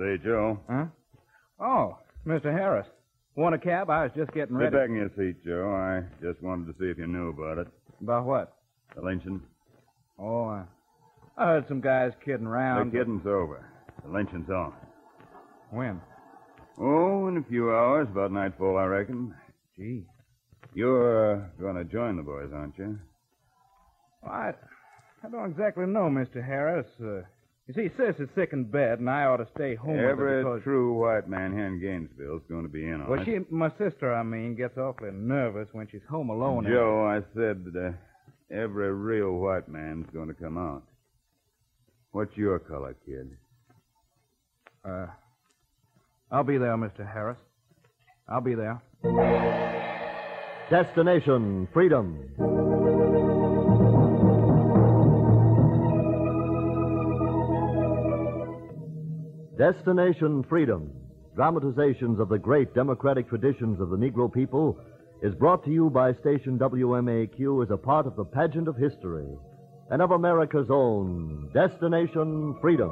Say, Joe. Huh? Oh, Mr. Harris. Want a cab? I was just getting ready. Sit back in your seat, Joe. I just wanted to see if you knew about it. About what? The lynching. Oh, I heard some guys kidding around. The kidding's over. The lynching's on. When? Oh, in a few hours. About nightfall, I reckon. Gee. You're going to join the boys, aren't you? Well, I don't exactly know, Mr. Harris. You see, Sis is sick in bed, and I ought to stay home with her Every because... true white man here in Gainesville is going to be in on Well, it. my sister, gets awfully nervous when she's home alone. Joe, I said every real white man's going to come out. What's your color, kid? I'll be there, Mr. Harris. I'll be there. Destination Freedom. Destination Freedom, dramatizations of the great democratic traditions of the Negro people, is brought to you by station WMAQ as a part of the pageant of history and of America's own Destination Freedom.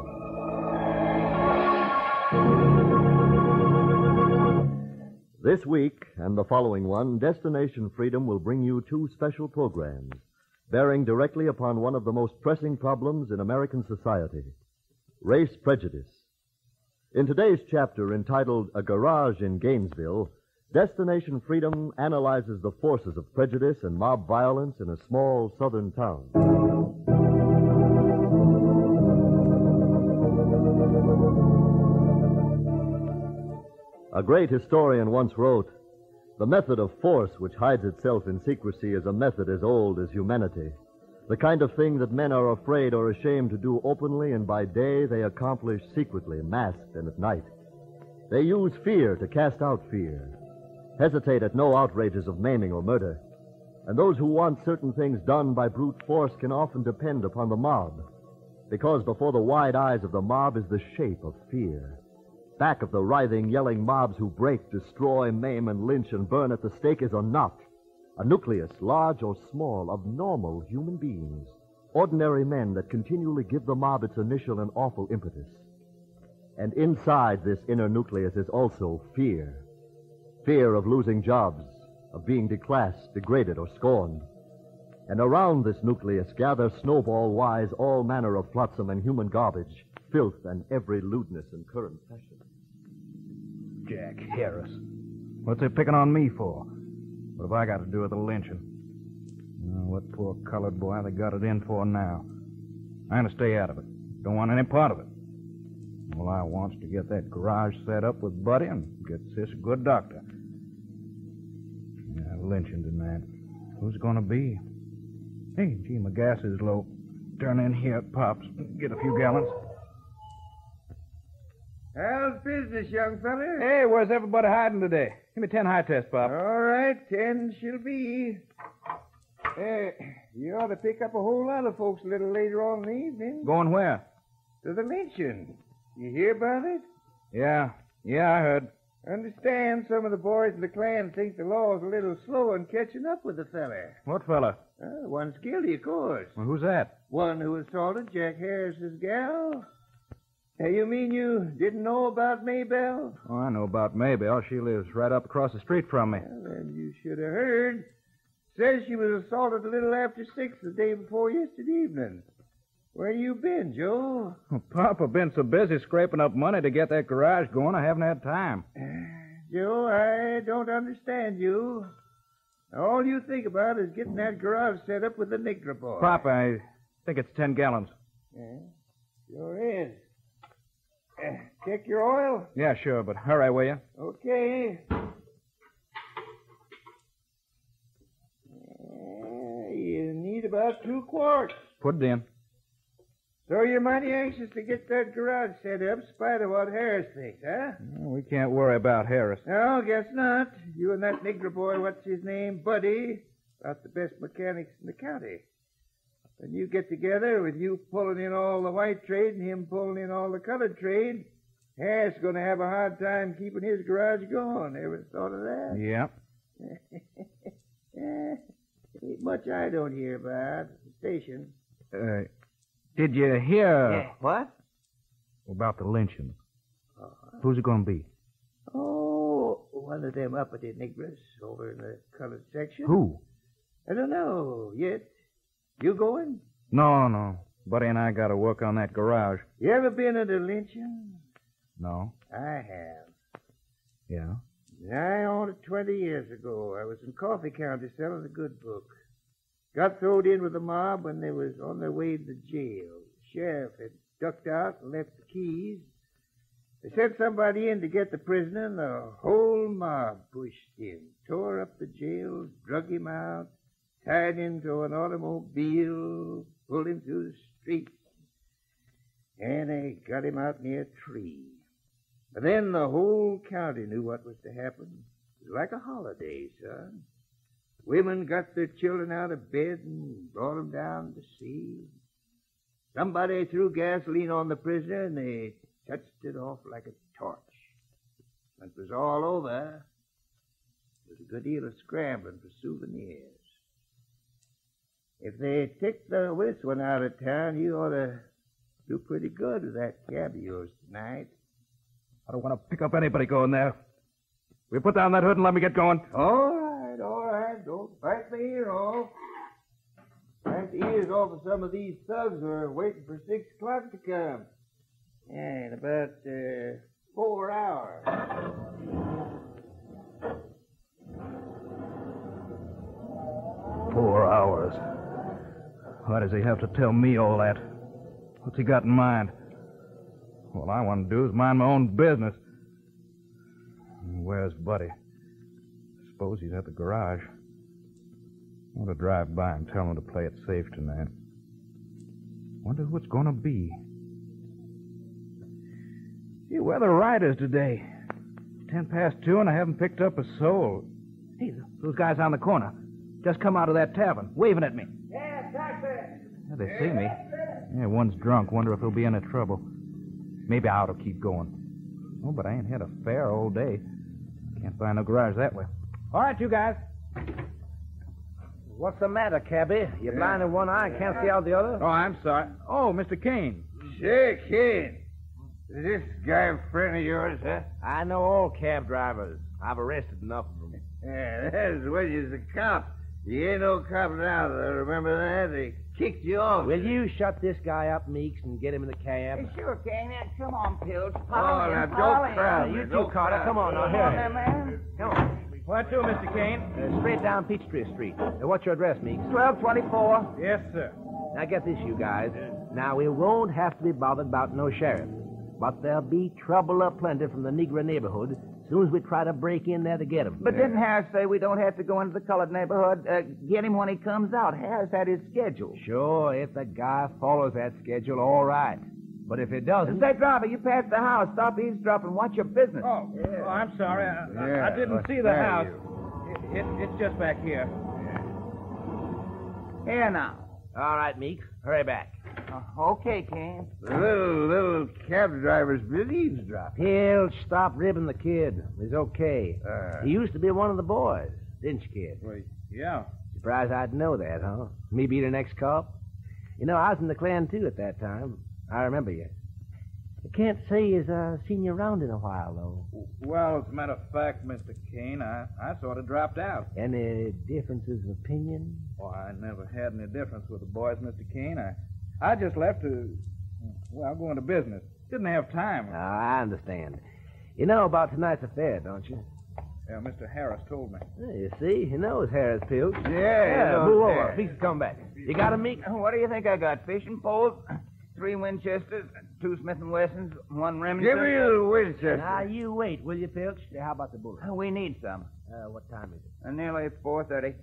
This week and the following one, Destination Freedom will bring you two special programs bearing directly upon one of the most pressing problems in American society, race prejudice. In today's chapter entitled A Garage in Gainesville, Destination Freedom analyzes the forces of prejudice and mob violence in a small southern town. A great historian once wrote, "The method of force which hides itself in secrecy is a method as old as humanity. The kind of thing that men are afraid or ashamed to do openly, and by day they accomplish secretly, masked and at night. They use fear to cast out fear, hesitate at no outrages of maiming or murder. And those who want certain things done by brute force can often depend upon the mob, because before the wide eyes of the mob is the shape of fear. Back of the writhing, yelling mobs who break, destroy, maim, and lynch and burn at the stake is a knot, a nucleus, large or small, of normal human beings, ordinary men that continually give the mob its initial and awful impetus. And inside this inner nucleus is also fear. Fear of losing jobs, of being declassed, degraded, or scorned. And around this nucleus gather snowball-wise all manner of flotsam and human garbage, filth and every lewdness and current passion." Jack Harris. What's they picking on me for? What have I got to do with the lynching? What poor colored boy they got it in for now? I'm going to stay out of it. Don't want any part of it. All I want's to get that garage set up with Buddy and get Sis a good doctor. Yeah, lynching tonight. Who's it going to be? Hey, gee, my gas is low. Turn in here at Pop's. Get a few gallons. How's business, young feller? Hey, where's everybody hiding today? Give me 10 high tests, Pop. All right, 10 she'll be. Hey, you ought to pick up a whole lot of folks a little later on in the evening. Going where? To the lynching. You hear about it? Yeah, I heard. Understand, some of the boys in the Klan think the law's a little slow in catching up with the feller. What fella? One's guilty, of course. Well, who's that? One who assaulted Jack Harris's gal. Hey, you mean you didn't know about Maybelle? Oh, I know about Maybelle. She lives right up across the street from me. Well, then you should have heard. Says she was assaulted a little after 6 the day before yesterday evening. Where you been, Joe? Well, Pop, I've been so busy scraping up money to get that garage going, I haven't had time. Joe, I don't understand you. All you think about is getting that garage set up with the Negro boy. Pop, I think it's 10 gallons. Yeah, sure is. Check your oil? Yeah, sure, but hurry, will you? Okay. You need about 2 quarts. Put it in. So you're mighty anxious to get that garage set up, spite of what Harris thinks, huh? Well, we can't worry about Harris. No, guess not. You and that Negro boy, what's his name, Buddy, about the best mechanics in the county. When you get together, with you pulling in all the white trade and him pulling in all the colored trade, Harris is going to have a hard time keeping his garage going. Ever thought of that? Yeah. Ain't much I don't hear about at the station. Did you hear... What? About the lynching? Who's it going to be? Oh, one of them uppity niggers over in the colored section. Who? I don't know yet. You going? No. Buddy and I got to work on that garage. You ever been at a lynching? No. I have. Yeah? Nigh on to 20 years ago, I was in Coffee County selling a good book. Got thrown in with the mob when they was on their way to the jail. The sheriff had ducked out and left the keys. They sent somebody in to get the prisoner, and the whole mob pushed in, tore up the jail, drug him out, tied him to an automobile, pulled him through the streets, and they got him out near a tree. But then the whole county knew what was to happen. It was like a holiday, son. Women got their children out of bed and brought them down to see. Somebody threw gasoline on the prisoner, and they touched it off like a torch. When it was all over, there was a good deal of scrambling for souvenirs. If they take this one out of town, you ought to do pretty good with that cab of yours tonight. I don't want to pick up anybody going there. Will you put down that hood and let me get going? All right. Don't bite my ear off. Bite the ears off of some of these thugs who are waiting for 6 o'clock to come. Yeah, in about 4 hours. 4 hours. Why does he have to tell me all that? What's he got in mind? All I want to do is mind my own business. Where's Buddy? Suppose he's at the garage. I want to drive by and tell him to play it safe tonight. Wonder who it's going to be. Gee, where are the riders today? 2:10 and I haven't picked up a soul. Hey, those guys on the corner just come out of that tavern, waving at me. Yeah, taxi. Yeah, they see me. Yeah, one's drunk. Wonder if he'll be any trouble. Maybe I ought to keep going. Oh, but I ain't had a fare all day. Can't find no garage that way. All right, you guys. What's the matter, cabby? You blind in one eye and can't see out the other? Oh, I'm sorry. Oh, Mr. Kane. Say, kid. Is this guy a friend of yours, huh? I know all cab drivers. I've arrested enough of them. Yeah, that's when you're a cop. You ain't no cop now, though. Remember that? They kicked you off. Will you shut this guy up, Meeks, and get him in the cab? Sure, Kane. Come on, Pilch. Oh, now don't crowd. You too, Carter. Come on, now. Here. man. Come on. Where to, Mr. Kane? Straight down Peachtree Street. What's your address, Meeks? 1224. Yes, sir. Now, get this, you guys. Now, we won't have to be bothered about no sheriff. But there'll be trouble aplenty from the Negro neighborhood as soon as we try to break in there to get him. But didn't Harris say we don't have to go into the colored neighborhood? Get him when he comes out. Harris had his schedule. Sure, if the guy follows that schedule, all right. But if he doesn't... Say, driver, you passed the house. Stop eavesdropping. Watch your business. Oh, I'm sorry. I didn't see the thank house. you. It's just back here. Here now. All right, Meeks. Hurry back. Okay, Kane. The little cab driver's been eavesdropping. He'll stop ribbing the kid. He's okay. He used to be one of the boys, didn't you, kid? Well, yeah. Surprised I'd know that, huh? Me be the next cop? You know, I was in the Klan, too, at that time. I remember you. I can't say as I've seen you around in a while, though. Well, as a matter of fact, Mr. Kane, I sort of dropped out. Any differences of opinion? Oh, I never had any difference with the boys, Mr. Kane. I just left to, go into business. Didn't have time. I understand. You know about tonight's affair, don't you? Yeah, Mr. Harris told me. You see, he knows Harris Pilch. Yeah, move over. Please come back. You got him, Meek? What do you think I got? Fishing poles, 3 Winchesters, 2 Smith & Wessons, 1 Remington. Give me a Winchester. Now, you wait, will you, Pilch? How about the bullet? We need some. What time is it? Nearly 4:30.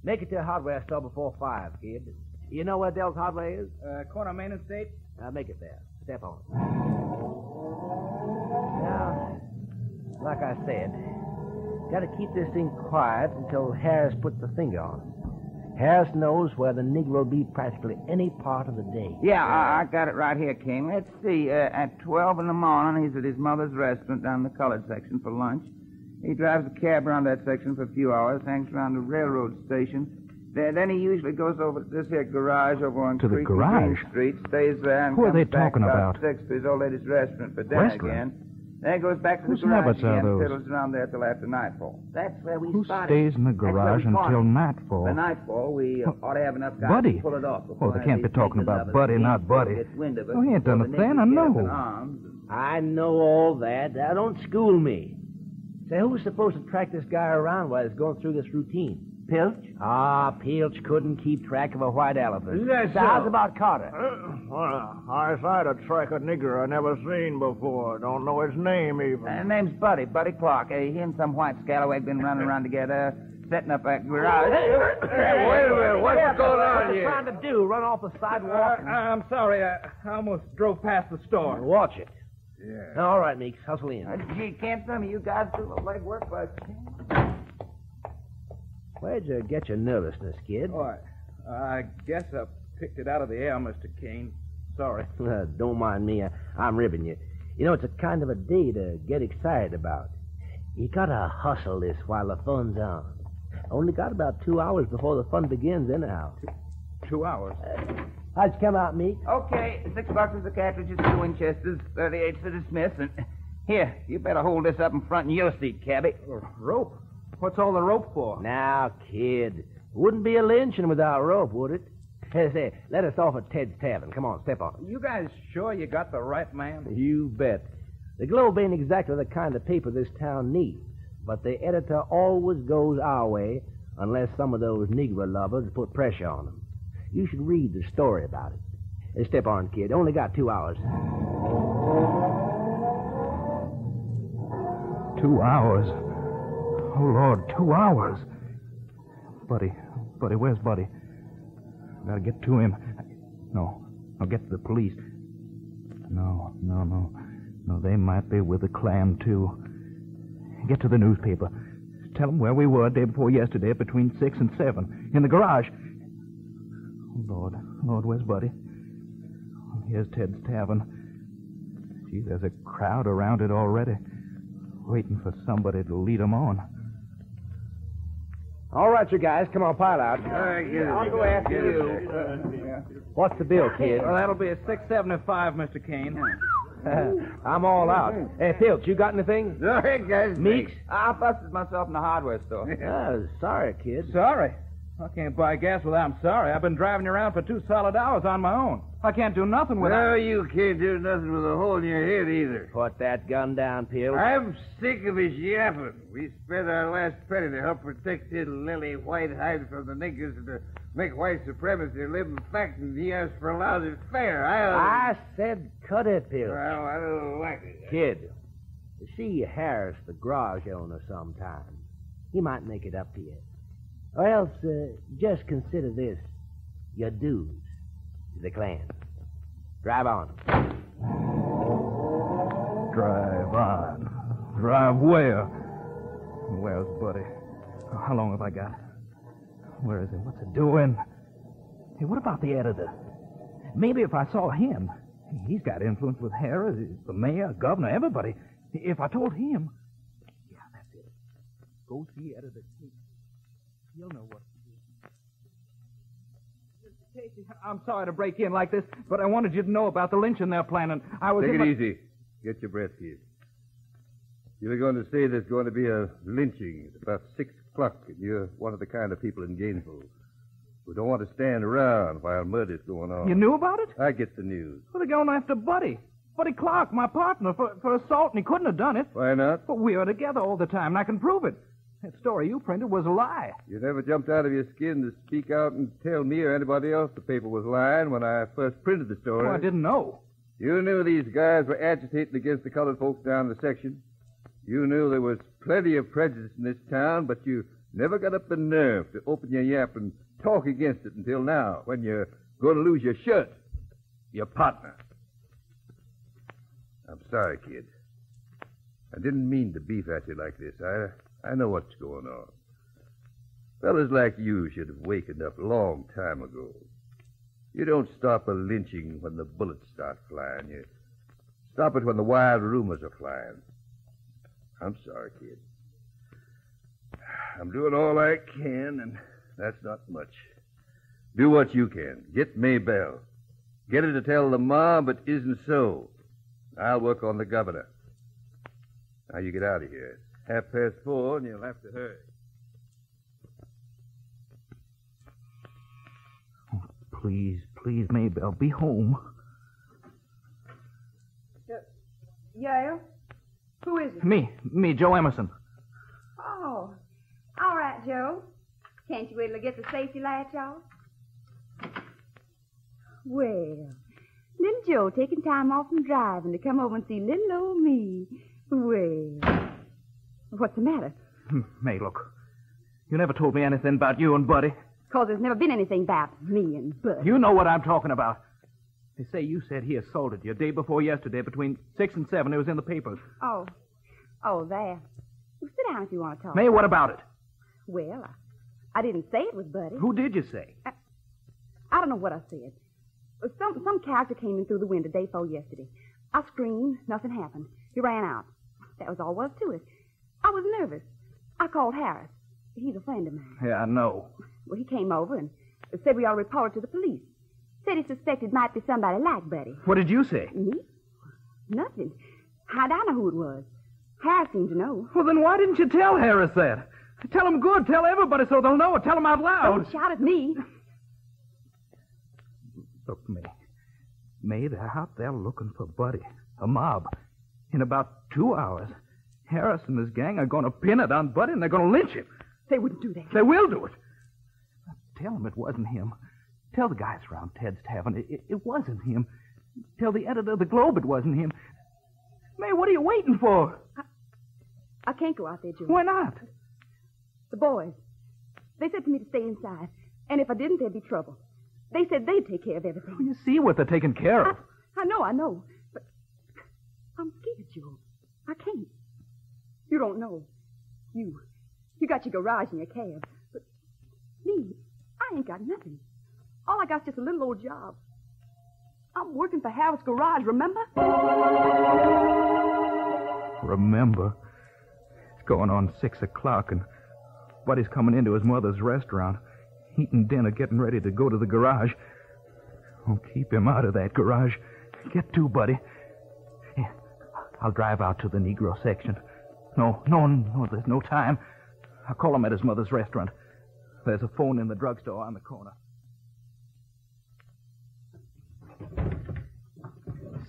Make it to a hardware store before 5, kid. You know where Dell's Hardware is? Corner Main Estate? Make it there. Step on it. Now, like I said, got to keep this thing quiet until Harris puts the finger on it. Harris knows where the Negro will be practically any part of the day. Yeah, I got it right here, King. Let's see. At 12 in the morning, he's at his mother's restaurant down the colored section for lunch. He drives a cab around that section for a few hours, hangs around the railroad station. Then he usually goes over to this here garage over on To the Creek and garage? Green Street, stays there, and Who are comes they back talking about about? 6 to his old lady's restaurant for dinner Restaurant? again. Then goes back to the Whose garage habits are again, those? fiddles around there till after nightfall. That's where we Who started. stays in the That's where garage we caught until him. nightfall? By nightfall, we ought to have enough guys Buddy? to pull it off. Oh, they can't be talking about Buddy, not Buddy. Oh, he ain't done a thing, I know. I know all that. Now, don't school me. Say, who's supposed to track this guy around while he's going through this routine? Pilch? Ah, Pilch couldn't keep track of a white elephant. Is that So so? how's about Carter? I tried to track a nigger I never seen before. Don't know his name even. Name's Buddy Clark. He and some white scalawag been running around together, setting up a garage. Hey, wait a minute. What's going on What's he here? trying to do? Run off the sidewalk? I'm sorry. I almost drove past the store. Watch it. Yeah. All right, Meeks. Hustle in. Gee, can't some of you guys do the legwork, but... Where'd you get your nervousness, kid? Oh, I guess I picked it out of the air, Mr. Kane. Sorry. Don't mind me. I'm ribbing you. You know, it's a kind of a day to get excited about. You gotta hustle this while the fun's on. Only got about 2 hours before the fun begins, anyhow. 2 hours. How'd you come out, Meek? Okay, $6 is the cartridges, 2 Winchesters, 38's the dismiss, and... Here, you better hold this up in front in your seat, cabby. Rope? What's all the rope for? Now, kid, wouldn't be a lynching without rope, would it? Say, let us off at Ted's Tavern. Come on, step on it. You guys sure you got the right man? You bet. The Globe ain't exactly the kind of paper this town needs, but the editor always goes our way unless some of those Negro lovers put pressure on them. You should read the story about it. Step on, kid. Only got 2 hours. 2 hours. Oh, Lord, 2 hours. Buddy, where's Buddy? Gotta get to him. No, I'll get to the police. No, they might be with the Klan, too. Get to the newspaper. Tell them where we were day before yesterday between 6 and 7. In the garage. Oh, Lord, where's Buddy? Oh, here's Ted's Tavern. Gee, there's a crowd around it already, waiting for somebody to lead them on. All right, you guys, come on, pile out. I'll go after you. What's the bill, kid? Well, that'll be a $6.75, Mr. Kane. I'm all out. Hey, Pilch, you got anything? Sorry, guys. Meeks? I busted myself in the hardware store. Sorry, kid. Sorry. I can't buy gas without I'm sorry. I've been driving around for 2 solid hours on my own. I can't do nothing without... No, you can't do nothing with a hole in your head either. Put that gun down, Pilch. I'm sick of his yapping. We spent our last penny to help protect his lily white hide from the niggers and to make white supremacy a living fact, and he asked for a lousy fare. I said cut it, Pilch. Well, I don't like it. Kid, see Harris, the garage owner, sometime. He might make it up to you. Or else, just consider this your dues to the Klan. Drive on. Drive on. Drive where? Where's Buddy? How long have I got? Where is he? What's he doing? Hey, what about the editor? Maybe if I saw him. He's got influence with Harris, the mayor, governor, everybody. If I told him... Yeah, that's it. Go see Editor King. He'll know what to do. Casey, I'm sorry to break in like this, but I wanted you to know about the lynching they're planning. I was... Take it easy. Get your breath, kid. You were going to say there's going to be a lynching at about 6 o'clock, and you're one of the kind of people in Gainesville who don't want to stand around while murder's going on. You knew about it? I get the news. Well, they're going after Buddy. Buddy Clark, my partner, for assault, and he couldn't have done it. Why not? But we were together all the time, and I can prove it. That story you printed was a lie. You never jumped out of your skin to speak out and tell me or anybody else the paper was lying when I first printed the story. Oh, I didn't know. You knew these guys were agitating against the colored folks down the section. You knew there was plenty of prejudice in this town, but you never got up the nerve to open your yap and talk against it until now, when you're going to lose your shirt, your partner. I'm sorry, kid. I didn't mean to beef at you like this. I know what's going on. Fellas like you should have wakened up a long time ago. You don't stop a lynching when the bullets start flying. You stop it when the wild rumors are flying. I'm sorry, kid. I'm doing all I can, and that's not much. Do what you can. Get Maybelle. Get her to tell the mob it isn't so. I'll work on the governor. Now you get out of here. 4:30, and you'll have to hurry. Oh, please, Maybelle, be home. Yeah? Who is it? Me, Joe Emerson. Oh, all right, Joe. Can't you wait till I get the safety latch off? Well, little Joe taking time off from driving to come over and see little old me. Well, what's the matter? May, look. You never told me anything about you and Buddy. 'Cause there's never been anything about me and Bud. You know what I'm talking about. They say you said he assaulted you day before yesterday between 6 and 7. It was in the papers. Oh, there. Well, sit down if you want to talk. May, what about it? Well, I didn't say it was Buddy. Who did you say? I don't know what I said. Some character came in through the window day before yesterday. I screamed. Nothing happened. He ran out. That was all was to it. I was nervous. I called Harris. He's a friend of mine. Yeah, I know. Well, he came over and said we ought to report it to the police. Said he suspected it might be somebody like Buddy. What did you say? Me? Nothing. How'd I know who it was? Harris seemed to know. Well, then why didn't you tell Harris that? Tell him good. Tell everybody so they'll know it. Tell him out loud. Don't shout at me. Look, May, they're out there looking for Buddy. A mob. In about 2 hours, Harris and his gang are going to pin it on Buddy, and they're going to lynch him. They wouldn't do that. They will do it. Tell him it wasn't him. Tell the guys around Ted's Tavern it wasn't him. Tell the editor of the Globe it wasn't him. May, what are you waiting for? I can't go out there, Joe. Why not? The boys. They said to me to stay inside. And if I didn't, there'd be trouble. They said they'd take care of everything. Well, you see what they're taking care of. I know. But I'm scared, Joe. I can't. You don't know. You got your garage and your cab. But me, I ain't got nothing. All I got's just a little old job. I'm working for Harris Garage, remember? Remember? It's going on 6 o'clock, and Buddy's coming into his mother's restaurant, eating dinner, getting ready to go to the garage. Oh, keep him out of that garage. Get to, Buddy. Here, I'll drive out to the Negro section. No, there's no time. I'll call him at his mother's restaurant. There's a phone in the drugstore on the corner.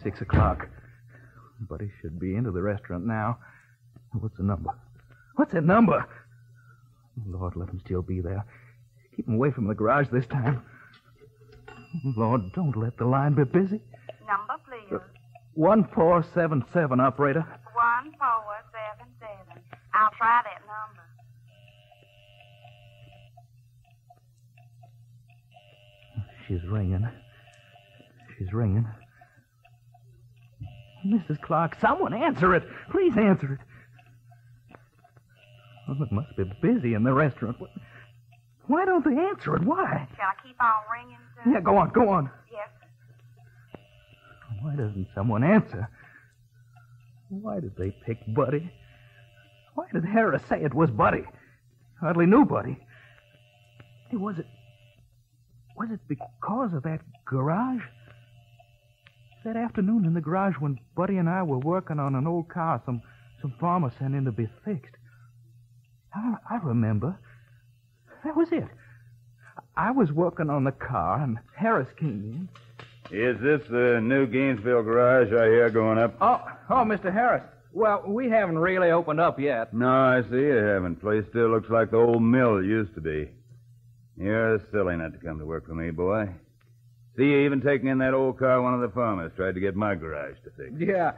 6 o'clock. Buddy should be into the restaurant now. What's the number? What's that number? Lord, let him still be there. Keep him away from the garage this time. Lord, don't let the line be busy. Number, please. 1477, operator. 1477. I'll try that number. She's ringing. Mrs. Clark, someone answer it. Please answer it. Well, it must be busy in the restaurant. Why don't they answer it? Why? Shall I keep on ringing, sir? Yeah, go on. Yes, sir. Why doesn't someone answer? Why did they pick Buddy? Why did Harris say it was Buddy? Hardly knew Buddy. Hey, was it because of that garage? That afternoon in the garage when Buddy and I were working on an old car some farmer sent in to be fixed. I remember. That was it. I was working on the car, and Harris came in. Is this the new Gainesville garage I hear going up? Oh, Mr. Harris. Well, we haven't really opened up yet. No, I see you haven't. Place still looks like the old mill it used to be. You're silly not to come to work for me, boy. See you even taking in that old car one of the farmers tried to get my garage to fix. Yeah,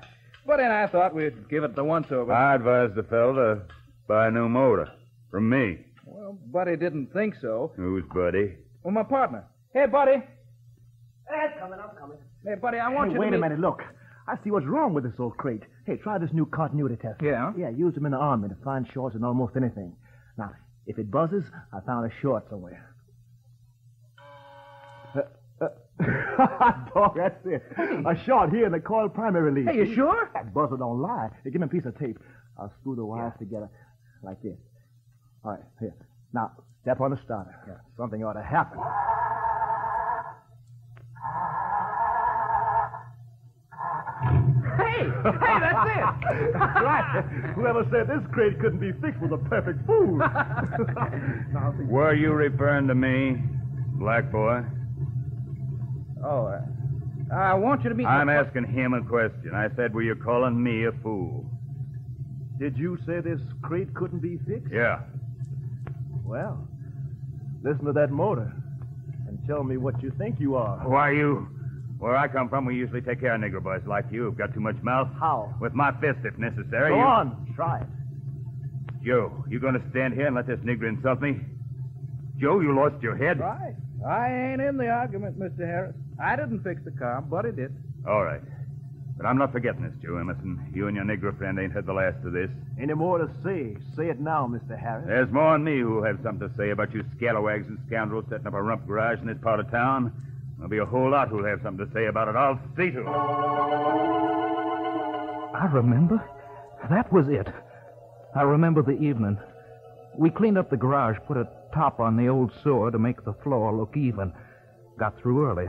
but then I thought we'd give it the once-over. I advised the fellow to buy a new motor. From me. Well, Buddy didn't think so. Who's Buddy? Well, my partner. Hey, Buddy. I'm coming. Hey, Buddy, I want you to wait meet... a minute, look. I see what's wrong with this old crate. Hey, try this new continuity test. Yeah? Yeah, use them in the army to find shorts in almost anything. Now, if it buzzes, I found a short somewhere. Dog, that's it. A short here in the coil primary lead. Hey, you sure? That buzzer don't lie. Hey, give me a piece of tape. I'll screw the wires together like this. All right, here. Now, step on the starter. Yeah, something ought to happen. Hey, Hey, that's it. Right. Whoever said this crate couldn't be fixed was a perfect fool. Now, see. Were you referring to me, black boy? Oh, I want you to be... I'm asking him a question. I said, were you calling me a fool? Did you say this crate couldn't be fixed? Yeah. Well, listen to that motor and tell me what you think you are. Why, you... Where I come from, we usually take care of nigger boys like you who've got too much mouth. How? With my fist, if necessary. Go on. Try it. Joe, you going to stand here and let this nigger insult me? Joe, you lost your head? Right. I ain't in the argument, Mr. Harris. I didn't fix the car, Buddy did. All right. But I'm not forgetting this, Joe Emerson. You and your nigger friend ain't heard the last of this. Any more to say? Say it now, Mr. Harris. There's more than me who'll have something to say about you scalawags and scoundrels setting up a rump garage in this part of town. There'll be a whole lot who'll have something to say about it. I'll see to it. I remember. That was it. I remember the evening. We cleaned up the garage, put a top on the old sewer to make the floor look even. Got through early.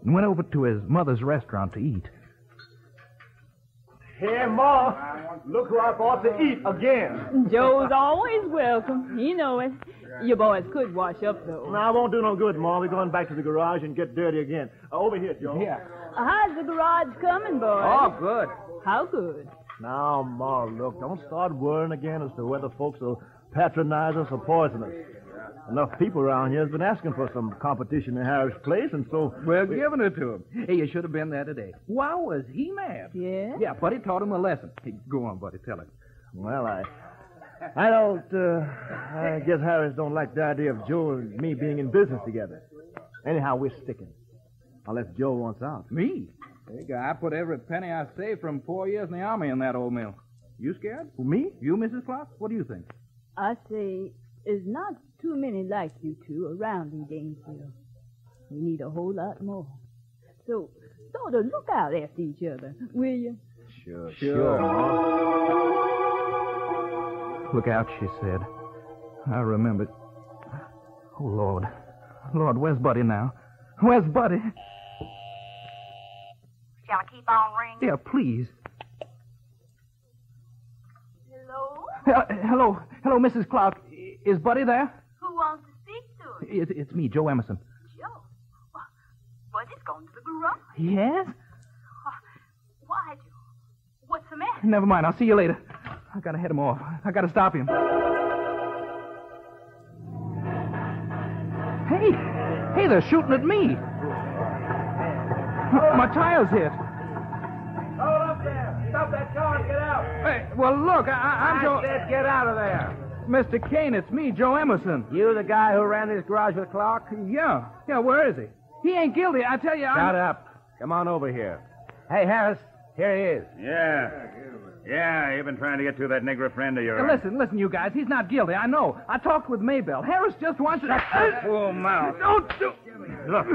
And went over to his mother's restaurant to eat. Hey, Ma, look who I brought to eat again. Joe's always welcome. You know it. You boys could wash up, though. No, I won't do no good, Ma. We're going back to the garage and get dirty again. Over here, Joe. Yeah. How's the garage coming, boys? Oh, good. How good? Now, Ma, look, don't start worrying again as to whether folks will patronize us or poison us. Enough people around here has been asking for some competition in Harris' place, and so... We're giving it to him. Hey, you should have been there today. Why was he mad? Yeah? Yeah, Buddy taught him a lesson. Hey, go on, Buddy, tell it. Well, I guess Harris don't like the idea of Joe and me being in business together. Anyhow, we're sticking. Unless Joe wants out. Me? Hey, guy, I put every penny I saved from 4 years in the Army in that old mill. You scared? Who, me? You, Mrs. Clark? What do you think? I say, there's not too many like you two around in Gainesville. We need a whole lot more. So, sort of look out after each other, will you? Sure. Look out, she said. I remembered. Oh, Lord. Lord, where's Buddy now? Where's Buddy? Shall I keep on ringing? Yeah, please. Hello? Hello, Mrs. Clark. Is Buddy there? Who wants to speak to him? It's me, Joe Emerson. Joe? Buddy's gone to the garage. Yes? Why, Joe? What's the matter? Never mind. I'll see you later. I gotta head him off. I gotta stop him. Hey, they're shooting at me. My tire's hit. Hold up there. Stop that car and get out. Hey, well, look, I'm Joe... I said get out of there. Mr. Kane, it's me, Joe Emerson. You the guy who ran this garage with Clark? Yeah, where is he? He ain't guilty, I tell you. Shut up. Come on over here. Hey, Harris, here he is. Yeah, you've been trying to get to that nigger friend of yours. Listen, you guys, he's not guilty, I know. I talked with Maybelle. Harris just wants to... Shut your fool mouth. Don't do... Look,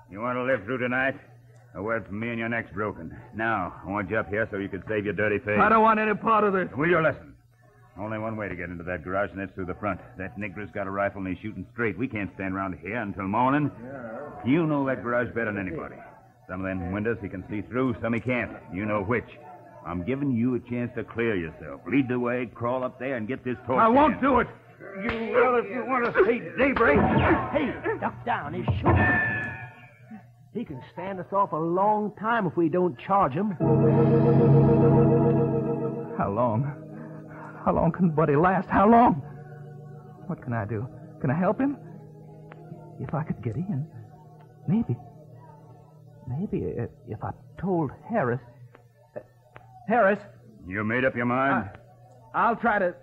you want to live through tonight? A word from me and your neck's broken. Now, I want you up here so you can save your dirty face. I don't want any part of this. Will you listen? Only one way to get into that garage, and that's through the front. That nigger's got a rifle, and he's shooting straight. We can't stand around here until morning. You know that garage better than anybody. Some of them windows he can see through, some he can't. You know which. I'm giving you a chance to clear yourself. Lead the way, crawl up there, and get this torch. I won't do it. You will if you want to see daybreak. Hey, duck down. He's shooting. He can stand us off a long time if we don't charge him. How long? How long can Buddy last? How long? What can I do? Can I help him? If I could get in. Maybe if I told Harris... Harris? You made up your mind? I'll try to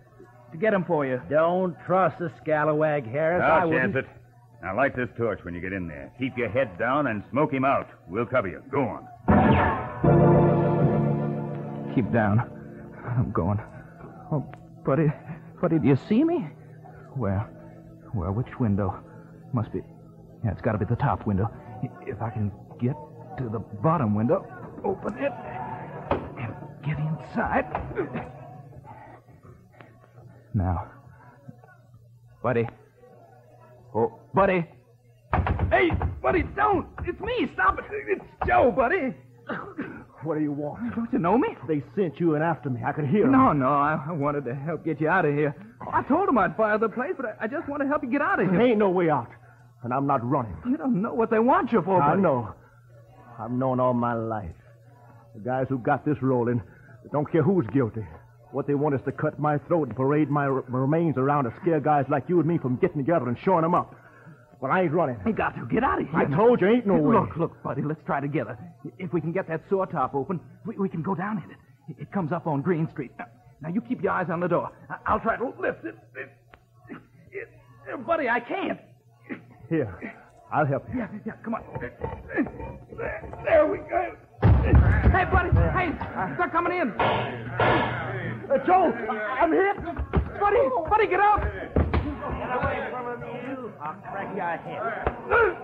get him for you. Don't trust the scalawag, Harris. I'll chance it. Now light this torch when you get in there. Keep your head down and smoke him out. We'll cover you. Go on. Keep down. I'm going. Oh, Buddy, do you see me? Where? Which window? Must be... Yeah, it's got to be the top window. If I can get to the bottom window, open it, and get inside. Now. Buddy. Oh, Buddy. Hey, Buddy, don't! It's me! Stop it! It's Joe, Buddy! What do you want? Don't you know me? They sent you in after me. I could hear them. No, I wanted to help get you out of here. I told them I'd fire the place, but I just want to help you get out of here. There ain't no way out, and I'm not running. You don't know what they want you for, I buddy. know. I've known all my life. The guys who got this rolling, they don't care who's guilty. What they want is to cut my throat and parade my remains around to scare guys like you and me from getting together and showing them up. Well, I ain't running. You got to get out of here. I told you, ain't no way. Look, buddy, let's try together. If we can get that sewer top open, we can go down in it. It comes up on Green Street. Now, you keep your eyes on the door. I'll try to lift it. Buddy, I can't. Here, I'll help you. Yeah, come on. There we go. Hey, buddy, hey, they're coming in. Joe, I'm hit. Buddy, get out. Get away from him, you. I'll crack your head.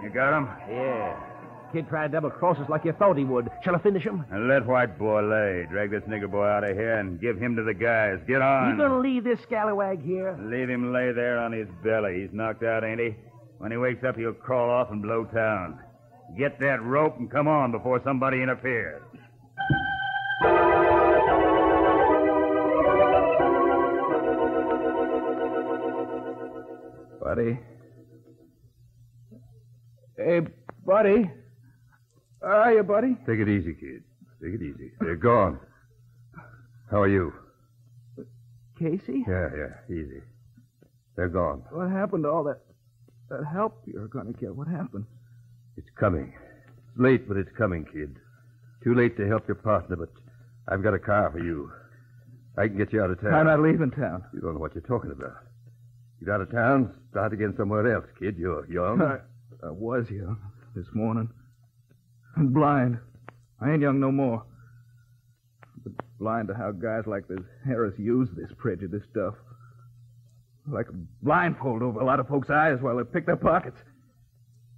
You got him? Yeah. Kid tried to double cross us like you thought he would. Shall I finish him? And let white boy lay. Drag this nigger boy out of here and give him to the guys. Get on. You gonna leave this scallywag here? Leave him lay there on his belly. He's knocked out, ain't he? When he wakes up, he'll crawl off and blow town. Get that rope and come on before somebody interferes. Buddy. Hey, buddy. Where are you, buddy? Take it easy, kid. Take it easy. They're gone. How are you? Casey? Yeah, easy. They're gone. What happened to all that help you're going to get? What happened? It's coming. It's late, but it's coming, kid. Too late to help your partner, but I've got a car for you. I can get you out of town. I'm not leaving town. You don't know what you're talking about. Get out of town, start again somewhere else, kid. You're young. I was young this morning. And blind. I ain't young no more. But blind to how guys like this Harris use this prejudice stuff. Like a blindfold over a lot of folks' eyes while they pick their pockets.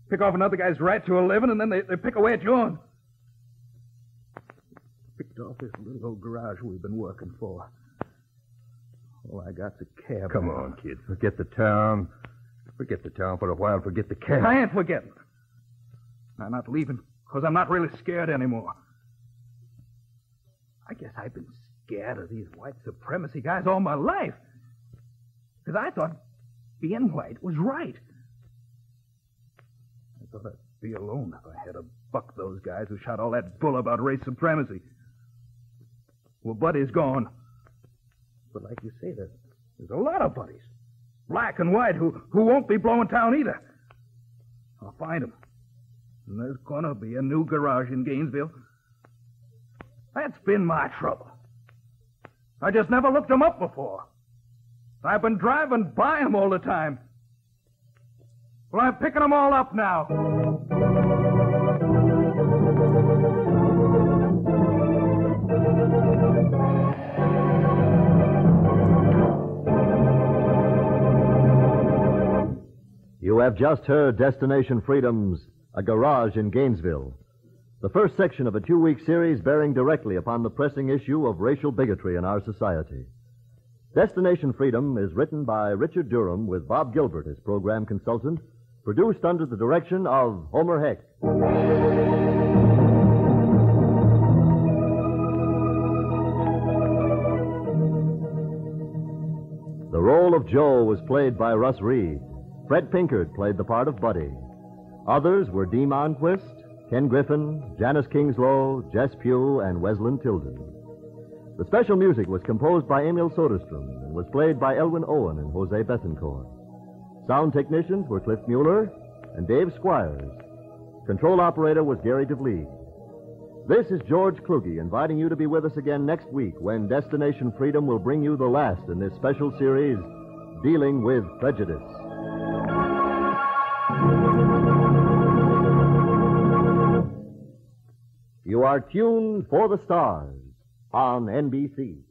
Pick off another guy's right to a living, and then they pick away at yours. Picked off this little old garage we've been working for. All I got's a cab. Come on, kid. Forget the town. Forget the town for a while. Forget the cab. I ain't forgetting. I'm not leaving because I'm not really scared anymore. I guess I've been scared of these white supremacy guys all my life. Because I thought being white was right. I thought I'd be alone if I had to buck those guys who shot all that bull about race supremacy. Well, Buddy's gone. But like you say, there's a lot of Buddies, black and white, who won't be blowing town either. I'll find them. And there's gonna be a new garage in Gainesville. That's been my trouble. I just never looked them up before. I've been driving by them all the time. Well, I'm picking them all up now. You have just heard Destination Freedom's A Garage in Gainesville, the first section of a 2-week series bearing directly upon the pressing issue of racial bigotry in our society. Destination Freedom is written by Richard Durham with Bob Gilbert as program consultant, produced under the direction of Homer Heck. The role of Joe was played by Russ Reed. Fred Pinkard played the part of Buddy. Others were Dee Monquist, Ken Griffin, Janice Kingslow, Jess Pugh, and Weslin Tilden. The special music was composed by Emil Soderstrom and was played by Elwin Owen and Jose Betancourt. Sound technicians were Cliff Mueller and Dave Squires. Control operator was Gary DeVlieg. This is George Kluge inviting you to be with us again next week when Destination Freedom will bring you the last in this special series, Dealing with Prejudice. You are tuned for the stars on NBC.